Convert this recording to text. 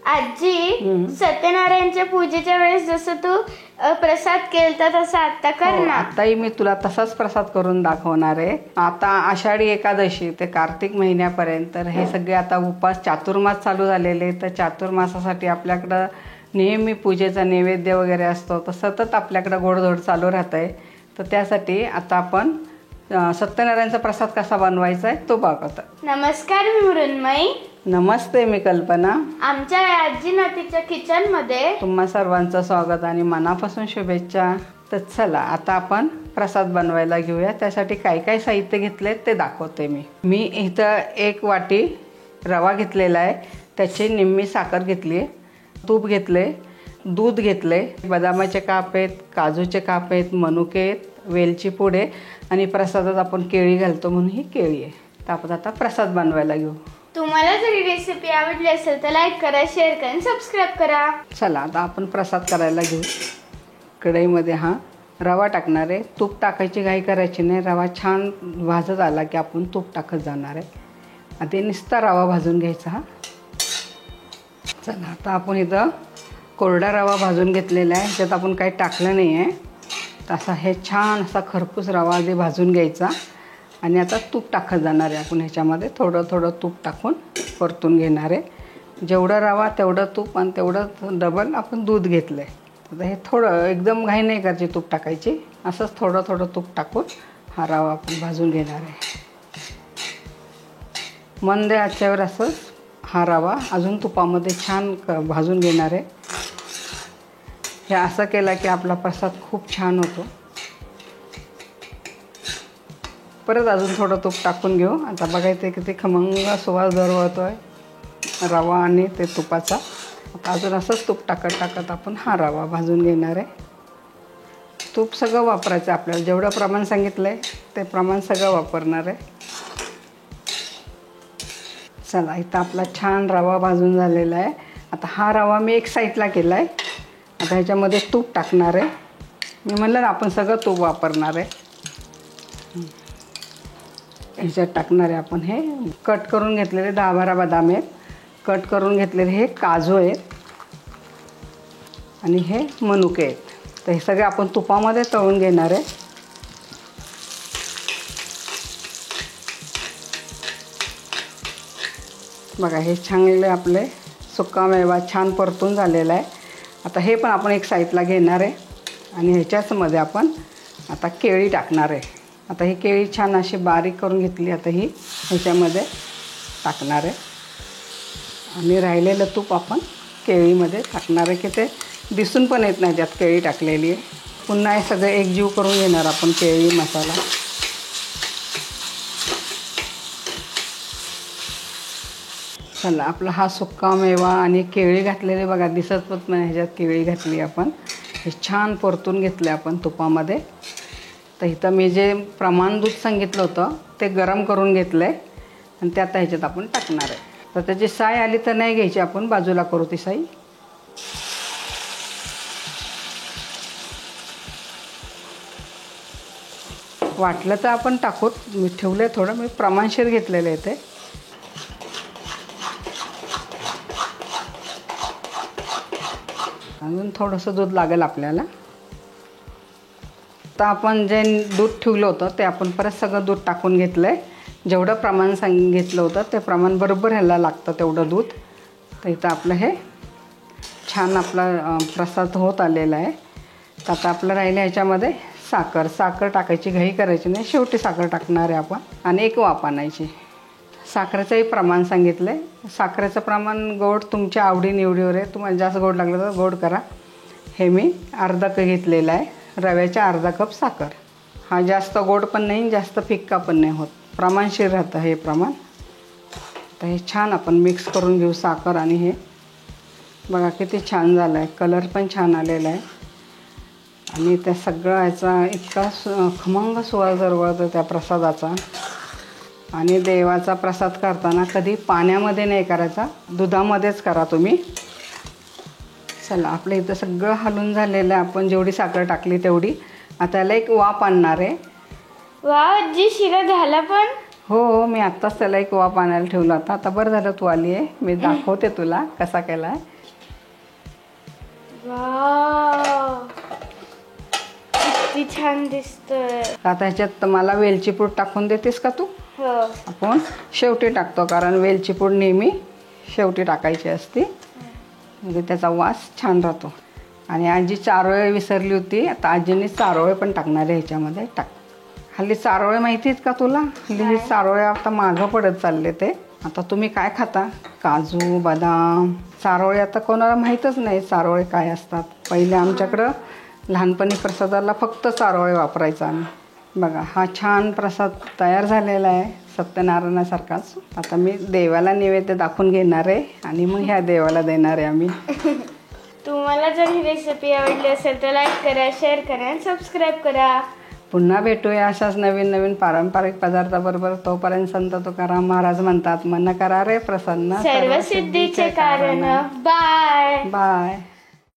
आजी सत्यनारायणच्या पूजेच्या वेळेस जसं तू प्रसाद केलता तसा आता कर ना. आताही मी तुला तसाच प्रसाद करून दाखवणार आहे. आता आषाढी एकादशी ते कार्तिक महिन्यापर्यंत हे सगळे आता उपास चातुर्मास चालू झालेले. तर चातुर्मासासाठी आपल्याकडं नेहमी पूजेचा नैवेद्य वगैरे असतो. तर सतत आपल्याकडं गोडधोड चालू राहत आहे. तर त्यासाठी आता आपण सत्यनारायणचा प्रसाद कसा बनवायचा आहे तो बघतो. नमस्कार, मी मृण्मयी. नमस्ते, मी कल्पना. आमच्या आजी नातीच्या किचन मध्ये तुम्हा सर्वांचं स्वागत आणि मनापासून शुभेच्छा. तर चला आता आपण प्रसाद बनवायला घेऊया. त्यासाठी काय काय साहित्य घेतले ते दाखवते मी इथं 1 वाटी रवा घेतलेला आहे. त्याची निम्मी साखर घेतली आहे, तूप घेतले, दूध घेतले, बदामाचे काप आहेत, काजूचे काप आहेत, मनुके आहेत, वेलची पूड आहे आणि प्रसादात आपण केळी घालतो म्हणून ही केळी आहे. तर आपण आता प्रसाद बनवायला घेऊ. तुम्हाला जर ही रेसिपी आवडली असेल तर लाईक करा, शेअर करा आणि सबस्क्राईब करा. चला आता आपण प्रसाद करायला घेऊ. कढईमध्ये हा रवा टाकणार आहे. तूप टाकायची घाई करायची नाही. रवा छान भाजत आला की आपण तूप टाकत जाणार आहे. आधी नुसता रवा भाजून घ्यायचा हा. चला आता आपण इथं कोरडा रवा भाजून घेतलेला आहे. त्यात आपण काही टाकलं नाही आहे. तसा हे छान असा खरपूस रवा आधी भाजून घ्यायचा आणि आता तूप टाकत जाणार आहे आपण ह्याच्यामध्ये. थोडं थोडं तूप टाकून परतून घेणार आहे. जेवढं रवा तेवढं तूप आणि तेवढं डबल आपण दूध घेतलं आहे. आता हे थोडं एकदम घाई नाही करायची तूप टाकायची. असंच थोडं थोडं तूप टाकून हा रवा आपण भाजून घेणार आहे. मंद आचेवर असंच हा रवा अजून तुपामध्ये छान भाजून घेणार आहे. हे असं केलं की आपला प्रसाद खूप छान होतो. परत अजून थोडं तूप टाकून घेऊ. आता बघायचं किती खमंग सुवास दरवळतो आहे रवा आणि ते तुपाचा. आता अजून असंच तूप टाकत आपण हा रवा भाजून घेणार आहे. तूप सगळं वापरायचं आपल्याला. जेवढं प्रमाण सांगितलं आहे ते प्रमाण सगळं वापरणार आहे. चला इथं आपला छान रवा भाजून झालेला आहे. आता हा रवा मी एक साईडला केला आहे. आता ह्याच्यामध्ये तूप टाकणार आहे. मी म्हणलं ना आपण सगळं तूप वापरणार आहे. ह्याच्यात टाकणार आहे आपण हे कट करून घेतलेले 10-12 बदाम आहेत. कट करून घेतलेले हे काजू आहेत आणि हे मनुके आहेत. तर हे सगळे आपण तुपामध्ये तळून घेणार आहे. बघा हे चांगले आपले सुकामेवा छान परतून झालेला आहे. आता हे पण आपण एक साईडला घेणार आहे आणि ह्याच्याचमध्ये आपण आता केळी टाकणार आहे. आता ही केळी छान अशी बारीक करून घेतली. आता ही ह्याच्यामध्ये टाकणार आहे आणि राहिलेलं तूप आपण केळीमध्ये टाकणार आहे की ते दिसून पण येत नाही त्यात केळी टाकलेली आहे. पुन्हा हे सगळं एकजीव करून घेणार आपण केळी मसाला. चला आपला हा सुक्का मेवा आणि केळी घातलेले बघा दिसत पण नाही ह्याच्यात केळी घातली आपण. हे छान परतून घेतले आपण तुपामध्ये. तर इथं मी जे प्रमाण दूध सांगितलं होतं ते गरम करून घेतलं आहे आणि ते आता ह्याच्यात आपण टाकणार आहे. तर त्याची साय आली तर नाही घ्यायची, आपण बाजूला करू ती साई. वाटलं तर आपण टाकू. मी ठेवले थोडं, मी प्रमाणशीर घेतलेलं आहे ते. अजून थोडंसं दूध लागेल आपल्याला. आता आपण जे दूध ठेवलं होतं ते आपण परत सगळं दूध टाकून घेतलं आहे. जेवढं प्रमाण सांगितलं होतं ते प्रमाण बरोबर ह्याला लागतं तेवढं दूध. तर इथं आपलं हे छान आपला प्रसाद होत आलेला आहे. तर आता आपलं राहिलं ह्याच्यामध्ये साखर टाकायची घाई करायची नाही. शेवटी साखर टाकणार आहे आपण आणि एक वाफ आणायची. साखरेचंही प्रमाण सांगितलं आहे. साखरेचं प्रमाण गोड तुमच्या आवडीनिवडीवर आहे. तुम्हाला जास्त गोड लागलं तर गोड करा. हे मी अर्धा कप घेतलेला आहे. रव्याच्या अर्धा कप साखर. हा जास्त गोड पण नाही जास्त फिक्का पण नाही होत. प्रमाणशीर राहतं हे प्रमाण. तर हे छान आपण मिक्स करून घेऊ साखर आणि हे. बघा किती छान झालं आहे. कलर पण छान आलेला आहे आणि त्या सगळं ह्याचा इतका खमंग सुवास दरवळतो त्या प्रसादाचा. आणि देवाचा प्रसाद करताना कधी पाण्यामध्ये नाही करायचा, दुधामध्येच करा तुम्ही. चला आपल्या इथं सगळं हलून झालेलं आहे. आपण जेवढी साखर टाकली तेवढी. आता याला एक वाफ आणणार आहे. वा आजी, शिरा झाला पण. हो, मी आत्ताच त्याला एक वाफ आणायला ठेवला होता. आता बरं झालं तू आली आहे, मी दाखवते तुला कसा केला आहे. वाव, किती छान दिसतोय. आता ह्याच्यात मला वेलची पूड टाकून देतेस का तू? हो. आपण शेवटी टाकतो, कारण वेलची पूड नेहमी शेवटी टाकायची असते, म्हणजे त्याचा वास छान राहतो. आणि आजी चारोळे विसरली होती, आता आजीने चारोळे पण टाकणार आहे ह्याच्यामध्ये. टाक. हल्ली चारोळे माहिती आहेत का तुला? हल्ली हे चारोळे आता मागं पडत चालले ते. आता तुम्ही काय खाता? काजू, बदाम, चारोळे आता कोणाला माहीतच नाही चारोळे काय असतात. पहिले आमच्याकडं लहानपणी प्रसादाला फक्त चारोळे वापरायचा आम्ही. बघा, हा छान प्रसाद तयार झालेला आहे सत्यनारायणासारखाच. आता मी देवाला नैवेद्य दाखवून घेणार आहे आणि मग ह्या देवाला देणार आहे आम्ही. तुम्हाला जर ही रेसिपी आवडली असेल तर लाईक करा, शेअर करा आणि सबस्क्राईब करा. पुन्हा भेटूया अशाच नवीन नवीन पारंपरिक पदार्थाबरोबर. तोपर्यंत संत तुकाराम महाराज म्हणतात, मन करा रे प्रसन्न सर्व सिद्धीचे कारण. Bye bye.